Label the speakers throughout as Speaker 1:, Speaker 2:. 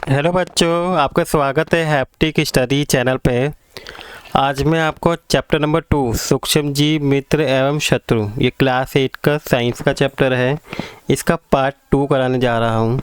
Speaker 1: Hello बच्चों, आपका स्वागत है हैप्टिक स्टडी चैनल पे। आज मैं आपको चैप्टर नंबर 2 सूक्ष्म जीव मित्र एवं शत्रु, ये क्लास 8 का साइंस का चैप्टर है। इसका पार्ट 2 कराने जा रहा हूँ।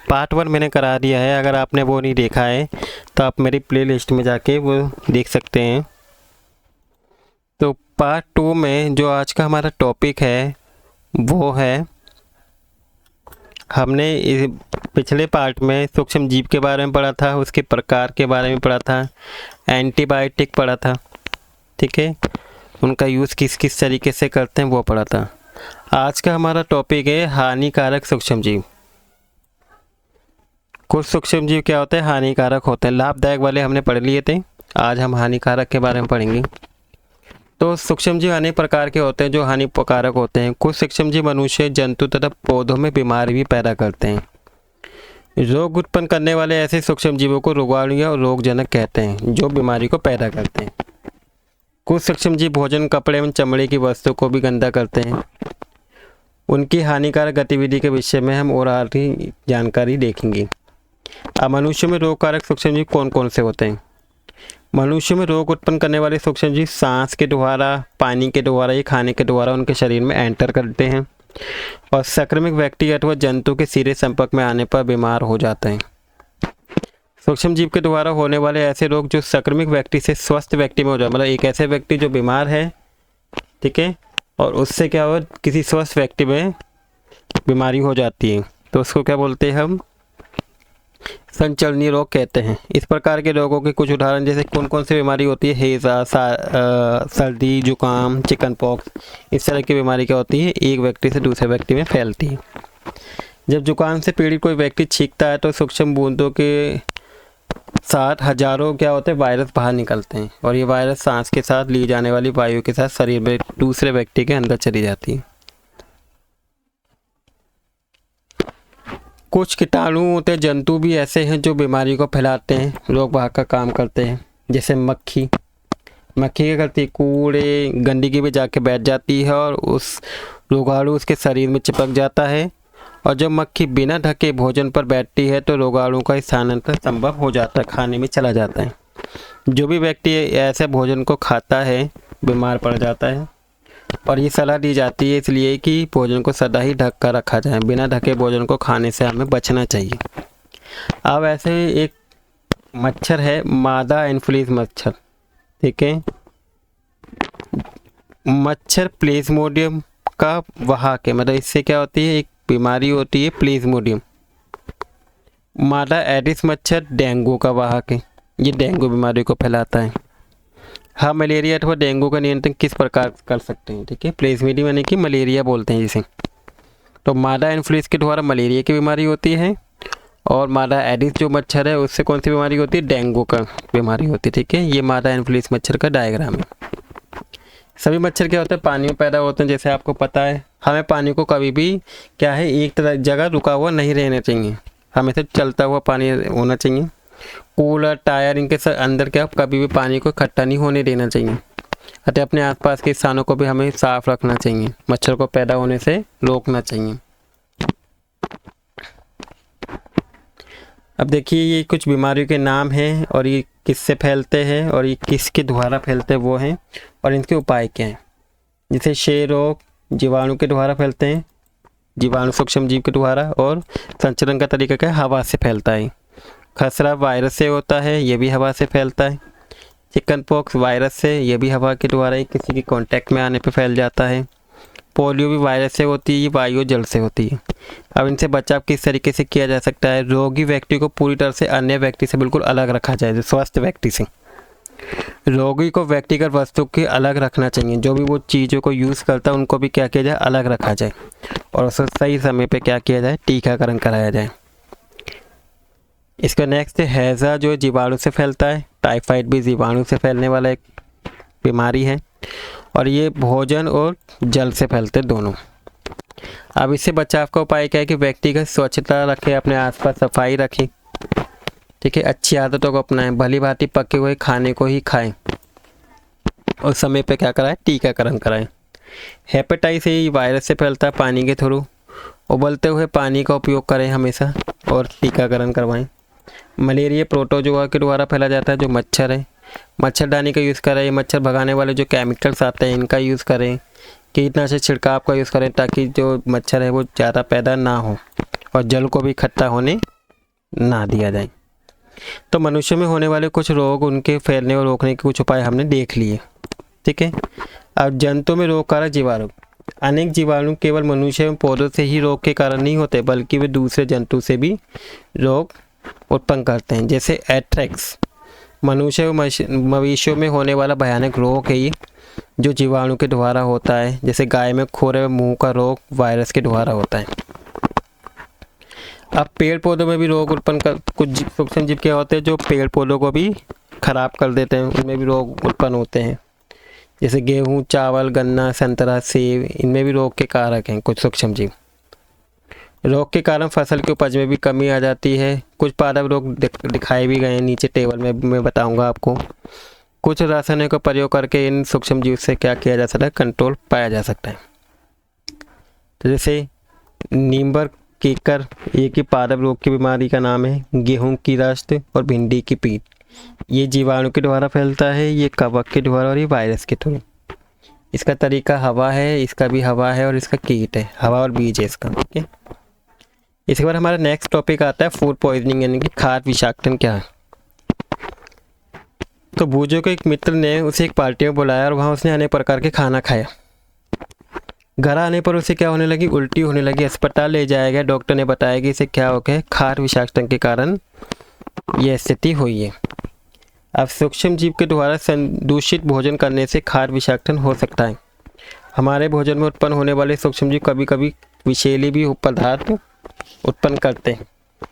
Speaker 1: पार्ट 1 मैंने करा दिया है। अगर आपने वो नहीं देखा है तो आप मेरी प्लेलिस्ट में जाके वो देख सकते हैं। तो पार्ट 2 में जो आज का हमारा टॉपिक है वो है, हमने पिछले पार्ट में सूक्ष्म जीव के बारे में पढ़ा था, उसके प्रकार के बारे में पढ़ा था, एंटीबायोटिक पढ़ा था, ठीक है, उनका यूज़ किस किस तरीके से करते हैं वो पढ़ा था। आज का हमारा टॉपिक है हानिकारक सूक्ष्म जीव। कुछ सूक्ष्म जीव क्या होते हैं, हानिकारक होते हैं। लाभदायक वाले हमने पढ़ लिए थे, आज हम हानिकारक के बारे में पढ़ेंगे। तो सूक्ष्म जीव अनेक प्रकार के होते हैं जो हानिकारक होते हैं। कुछ सूक्ष्म जीव मनुष्य, जंतु तथा पौधों में बीमारी भी पैदा करते हैं। रोग उत्पन्न करने वाले ऐसे सूक्ष्म जीवों को रोगाणु या रोगजनक कहते हैं, जो बीमारी को पैदा करते हैं। कुछ सूक्ष्म जीव भोजन, कपड़े एवं चमड़े की वस्तु को भी गंदा करते हैं। उनकी हानिकारक गतिविधि के विषय में हम और आगे जानकारी देखेंगे। अब मनुष्य में रोगकारक सूक्ष्म जीव कौन कौन से होते हैं। मनुष्य में रोग उत्पन्न करने वाले सूक्ष्म जीव सांस के द्वारा, पानी के द्वारा या खाने के द्वारा उनके शरीर में एंटर करते हैं और संक्रमित व्यक्ति अथवा जंतु के सीधे संपर्क में आने पर बीमार हो जाते हैं। सूक्ष्म जीव के द्वारा होने वाले ऐसे रोग जो संक्रमित व्यक्ति से स्वस्थ व्यक्ति में हो जाए, मतलब एक ऐसे व्यक्ति जो बीमार है, ठीक है, और उससे क्या हो, किसी स्वस्थ व्यक्ति में बीमारी हो जाती है, तो उसको क्या बोलते हैं हम, संचलनीय रोग कहते हैं। इस प्रकार के रोगों के कुछ उदाहरण जैसे कौन कौन सी बीमारी होती है, हैजा, सर्दी, जुकाम, चिकन पॉक्स, इस तरह की बीमारी क्या होती है, एक व्यक्ति से दूसरे व्यक्ति में फैलती है। जब जुकाम से पीड़ित कोई व्यक्ति छींकता है तो सूक्ष्म बूंदों के साथ हजारों क्या होते हैं, वायरस बाहर निकलते हैं और ये वायरस सांस के साथ ली जाने वाली वायु के साथ शरीर में दूसरे व्यक्ति के अंदर चली जाती है। कुछ कीटाणु होते जंतु भी ऐसे हैं जो बीमारी को फैलाते हैं, रोग वाहक का काम करते हैं। जैसे मक्खी क्या करती है, कूड़े गंदगी में जाके बैठ जाती है और उस रोगाणु उसके शरीर में चिपक जाता है। और जब मक्खी बिना ढके भोजन पर बैठती है तो रोगाणु का स्थानांतरण संभव हो जाता है, खाने में चला जाता है। जो भी व्यक्ति ऐसे भोजन को खाता है बीमार पड़ जाता है और ये सलाह दी जाती है इसलिए कि भोजन को सदा ही ढक कर रखा जाए। बिना ढके भोजन को खाने से हमें बचना चाहिए। अब ऐसे एक मच्छर है, मादा एनोफिलीज मच्छर, ठीक है, मच्छर प्लेज्मोडियम का वाहक है। मतलब इससे क्या होती है, एक बीमारी होती है प्लेज्मोडियम। मादा एडिस मच्छर डेंगू का वाहक है, ये डेंगू बीमारी को फैलाता है। हम मलेरिया अथवा डेंगू का नियंत्रण किस प्रकार कर सकते हैं, ठीक है, प्लेज्मोडियम यानी कि मलेरिया बोलते हैं जिसे। तो मादा एनोफिलीज के द्वारा मलेरिया की बीमारी होती है और मादा एडिस जो मच्छर है उससे कौन सी बीमारी होती है, डेंगू का बीमारी होती है, ठीक है। ये मादा एनोफिलीज मच्छर का डायग्राम है। सभी मच्छर क्या होते हैं, पानी में पैदा होते हैं। जैसे आपको पता है, हमें पानी को कभी भी क्या है, एक जगह रुका हुआ नहीं रहना चाहिए, हमेशा चलता हुआ पानी होना चाहिए। कूलर, टायर, इनके अंदर क्या कभी भी पानी को इकट्ठा नहीं होने देना चाहिए। अतः अपने आसपास के स्थानों को भी हमें साफ रखना चाहिए, मच्छर को पैदा होने से रोकना चाहिए। अब देखिए, ये कुछ बीमारियों के नाम हैं और ये किससे फैलते हैं और ये किसके द्वारा फैलते हैं वो हैं और इनके उपाय क्या हैं। जैसे क्षय रोग जीवाणु के द्वारा फैलते हैं, जीवाणु सूक्ष्म जीव के द्वारा, और संचरण का तरीका क्या है, हवा से फैलता है। खसरा वायरस से होता है, ये भी हवा से फैलता है। चिकन पॉक्स वायरस से, ये भी हवा के द्वारा ही किसी के कांटेक्ट में आने पे फैल जाता है। पोलियो भी वायरस से होती है, ये वायु जल से होती है। अब इनसे बचाव किस तरीके से किया जा सकता है, रोगी व्यक्ति को पूरी तरह से अन्य व्यक्ति से बिल्कुल अलग रखा जाए, स्वस्थ व्यक्ति से। रोगी को व्यक्तिगत वस्तु के अलग रखना चाहिए, जो भी वो चीज़ों को यूज़ करता है उनको भी क्या किया जाए, अलग रखा जाए और उसे सही समय पे क्या किया जाए, टीकाकरण कराया जाए। इसका नेक्स्ट है हैजा, जो जीवाणु से फैलता है। टाइफाइड भी जीवाणु से फैलने वाला एक बीमारी है और ये भोजन और जल से फैलते दोनों। अब इससे बचाव का उपाय क्या है कि व्यक्तिगत स्वच्छता रखें, अपने आसपास सफाई रखें, ठीक है, अच्छी आदतों को अपनाएं, भली भांति पके हुए खाने को ही खाएं और समय पे क्या कराएं, टीकाकरण कराएं। हेपेटाइटिस ए वायरस से फैलता है पानी के थ्रू। उबलते हुए पानी का उपयोग करें हमेशा और टीकाकरण करवाएं। मलेरिया प्रोटोजोआ के द्वारा फैला जाता है जो मच्छर है। मच्छरदानी का यूज़ करें, मच्छर भगाने वाले जो केमिकल्स आते हैं इनका यूज़ करें, कीटनाशक छिड़काव का यूज़ करें ताकि जो मच्छर है वो ज़्यादा पैदा ना हो और जल को भी इकट्ठा होने ना दिया जाए। तो मनुष्य में होने वाले कुछ रोग, उनके फैलने और रोकने के कुछ उपाय हमने देख लिए, ठीक है। अब जंतु में रोगकारक जीवाणु। अनेक जीवाणु केवल मनुष्य एवं पौधों से ही रोग के कारण नहीं होते बल्कि वे दूसरे जंतु से भी रोग उत्पन्न करते हैं। जैसे एथ्रेक्स मनुष्य एवं मवेशियों में होने वाला भयानक रोग है ये, जो जीवाणु के द्वारा होता है। जैसे गाय में खुर एवं मुंह का रोग वायरस के द्वारा होता है। अब पेड़ पौधों में भी रोग उत्पन्न कर, कुछ सूक्ष्म जीव क्या होते हैं जो पेड़ पौधों को भी खराब कर देते हैं, उनमें भी रोग उत्पन्न होते हैं। जैसे गेहूँ, चावल, गन्ना, संतरा, सेब, इनमें भी रोग के कारक हैं कुछ सूक्ष्म जीव। रोग के कारण फसल की उपज में भी कमी आ जाती है। कुछ पादप रोग दिखाए भी गए हैं, नीचे टेबल में मैं बताऊंगा आपको। कुछ रासायनिक का प्रयोग करके इन सूक्ष्म जीव से क्या किया जा सकता है, कंट्रोल पाया जा सकता है। तो जैसे नींबर, केकर, एक ही पादप रोग की बीमारी का नाम है। गेहूं की रस्ट और भिंडी की पीट, ये जीवाणु के द्वारा फैलता है, ये कवक के द्वारा और ये वायरस के थ्रू। इसका तरीका हवा है, इसका भी हवा है और इसका कीट है, हवा और बीज है इसका, ठीक है। इसके बाद हमारा नेक्स्ट टॉपिक आता है फूड पॉइजनिंग, यानी कि खाद्य विषाक्तन क्या है। तो बूझो के एक मित्र ने उसे एक पार्टी में बुलाया और वहाँ उसने अनेक प्रकार के खाना खाया। घर आने पर उसे क्या होने लगी, उल्टी होने लगी। अस्पताल ले जाया गया, डॉक्टर ने बताया कि इसे क्या हो गया, खाद्य विषाक्तन के कारण यह स्थिति हुई है। अब सूक्ष्म जीव के द्वारा दूषित भोजन करने से खाद्य विषाक्तन हो सकता है। हमारे भोजन में उत्पन्न होने वाले सूक्ष्म जीव कभी कभी विषैले भी पदार्थ उत्पन्न करते हैं।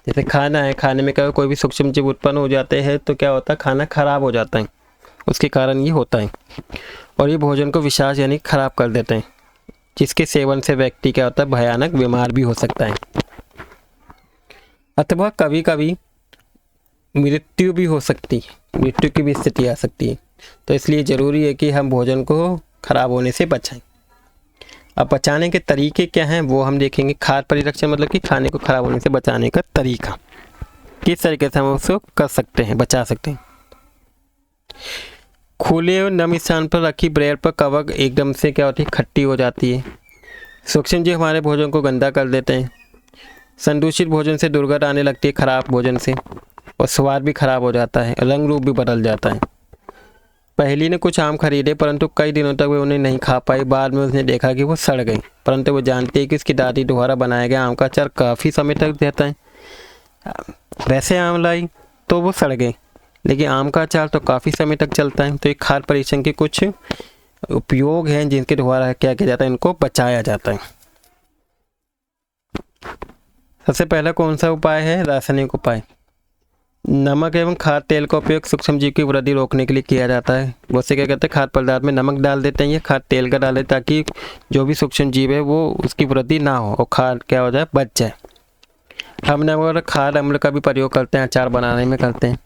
Speaker 1: जैसे खाना है, खाने में क्या कोई भी सूक्ष्म जीव उत्पन्न हो जाते हैं तो क्या होता है, खाना खराब हो जाता है, उसके कारण ये होता है। और ये भोजन को विषाक्त यानी खराब कर देते हैं, जिसके सेवन से व्यक्ति क्या होता है, भयानक बीमार भी हो सकता है। अथवा कभी कभी मृत्यु भी हो सकती है, मृत्यु की भी स्थिति आ सकती है। तो इसलिए ज़रूरी है कि हम भोजन को खराब होने से बचाएं। अब बचाने के तरीके क्या हैं वो हम देखेंगे। खाद्य परिरक्षण मतलब कि खाने को खराब होने से बचाने का तरीका, किस तरीके से हम उसको कर सकते हैं, बचा सकते हैं। खुले और नम स्थान पर रखी ब्रेड पर कवक एकदम से क्या होती है, खट्टी हो जाती है। सूक्ष्म जीव हमारे भोजन को गंदा कर देते हैं। संदूषित भोजन से दुर्गंध आने लगती है, खराब भोजन से, और स्वाद भी खराब हो जाता है, रंग रूप भी बदल जाता है। पहली ने कुछ आम खरीदे परंतु कई दिनों तक वे उन्हें नहीं खा पाई। बाद में उसने देखा कि वो सड़ गई, परंतु वो जानती है कि उसकी दादी द्वारा बनाया गया आम का अचार काफ़ी समय तक रहता है। वैसे आम लाई तो वो सड़ गए, लेकिन आम का अचार तो काफ़ी समय तक चलता है। तो एक खाद्य परीक्षण के कुछ उपयोग हैं जिनके द्वारा क्या किया जाता है, इनको बचाया जाता है। सबसे पहला कौन सा उपाय है, रासायनिक उपाय। नमक एवं खाद्य तेल का उपयोग सूक्ष्म जीव की वृद्धि रोकने के लिए किया जाता है। बहुत से क्या कहते हैं, खाद्य पदार्थ में नमक डाल देते हैं, ये खाद्य तेल का डाल देते हैं ताकि जो भी सूक्ष्म जीव है वो उसकी वृद्धि ना हो और खाद्य क्या हो जाए, बच जाए। हम नमक और खाद्य अम्ल का भी प्रयोग करते हैं, अचार बनाने में करते हैं,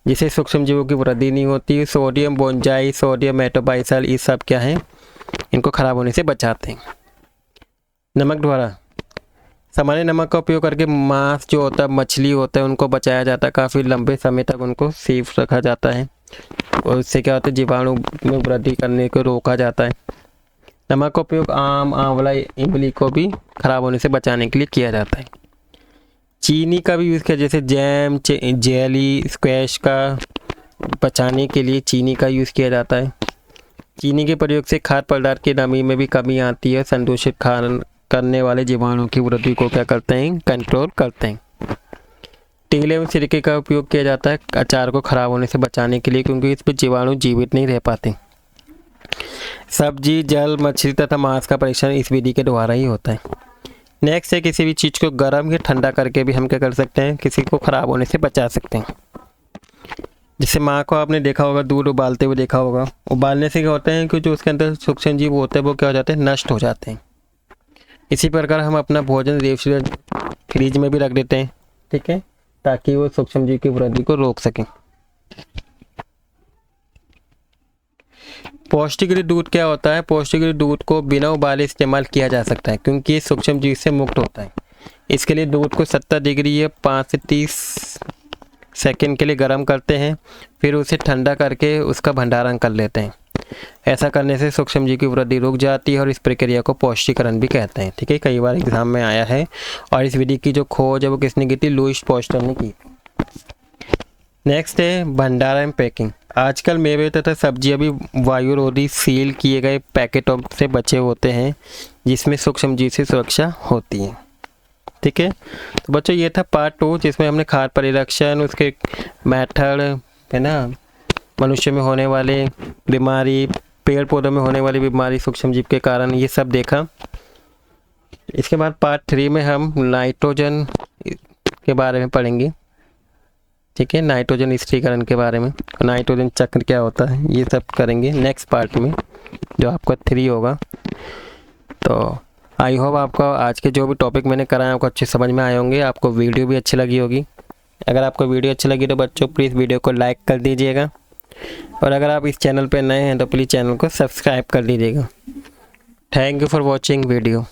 Speaker 1: जिससे सूक्ष्म जीवों की वृद्धि नहीं होती। सोडियम बोंजाई, सोडियम मेटोबाइसल, ये सब क्या है, इनको खराब होने से बचाते हैं। नमक द्वारा सामान्य नमक का उपयोग करके मांस जो होता है, मछली होता है, उनको बचाया जाता है। काफ़ी लंबे समय तक उनको सेफ रखा जाता है और इससे क्या होता है, जीवाणु में वृद्धि करने को रोका जाता है। नमक का उपयोग आम, आंवला, इमली को भी खराब होने से बचाने के लिए किया जाता है। चीनी का भी यूज़ किया, जैसे जैम, जेली, स्क्वैश का बचाने के लिए चीनी का यूज़ किया जाता है। चीनी के प्रयोग से खाद्य पदार्थ की नमी में भी कमी आती है। संदूषित खान करने वाले जीवाणुओं की वृद्धि को क्या करते हैं, कंट्रोल करते हैं। तेल एवं सिरके का उपयोग किया जाता है अचार को खराब होने से बचाने के लिए, क्योंकि इस पर जीवाणु जीवित नहीं रह पाते। सब्जी, जल, मछली तथा मांस का परीक्षण इस विधि के द्वारा ही होता है। नेक्स्ट है, किसी भी चीज़ को गर्म या ठंडा करके भी हम क्या कर सकते हैं, किसी को खराब होने से बचा सकते हैं। जैसे माँ को आपने देखा होगा दूध उबालते हुए देखा होगा, उबालने से क्या होता है कि जो उसके अंदर सूक्ष्म जीव होते हैं वो क्या हो जाते हैं, नष्ट हो जाते हैं। इसी प्रकार हम अपना भोजन रेफ्रिजरेटर, फ्रिज में भी रख देते हैं, ठीक है, ताकि वो सूक्ष्म जीव की वृद्धि को रोक सकें। पौष्टिक दूध क्या होता है, पौष्टिक दूध को बिना उबाले इस्तेमाल किया जा सकता है, क्योंकि ये सूक्ष्म जीव से मुक्त होता है। इसके लिए दूध को 70 डिग्री या 5 से 30 सेकंड के लिए गर्म करते हैं, फिर उसे ठंडा करके उसका भंडारण कर लेते हैं। ऐसा करने से सूक्ष्मजीव की वृद्धि रुक जाती है और इस प्रक्रिया को पौष्टिकरण भी कहते हैं। ठीक है, कई बार एग्जाम में आया है। और इस विधि की जो खोज है वो किसने की थी? लुईस पास्चर ने की। नेक्स्ट है भंडारण पैकिंग। आजकल मेवे तथा सब्जियां भी वायुरोधी सील किए गए पैकेटों से बचे होते हैं, जिसमें सूक्ष्मजीव से सुरक्षा होती है। ठीक है, तो बच्चों ये था पार्ट 2, जिसमें हमने खाद्य परिरक्षण, उसके मेथड है ना, मनुष्य में होने वाले बीमारी, पेड़ पौधों में होने वाली बीमारी सूक्ष्मजीव के कारण, ये सब देखा। इसके बाद पार्ट 3 में हम नाइट्रोजन के बारे में पढ़ेंगे। ठीक है, नाइट्रोजन स्थिरीकरण के बारे में, नाइट्रोजन चक्र क्या होता है, ये सब करेंगे नेक्स्ट पार्ट में, जो आपका 3 होगा। तो आई होप आपको आज के जो भी टॉपिक मैंने कराए आपको अच्छे समझ में आए होंगे, आपको वीडियो भी अच्छी लगी होगी। अगर आपको वीडियो अच्छी लगी तो बच्चों प्लीज़ वीडियो को लाइक कर दीजिएगा, और अगर आप इस चैनल पर नए हैं तो प्लीज़ चैनल को सब्सक्राइब कर लीजिएगा। Thank you for watching video.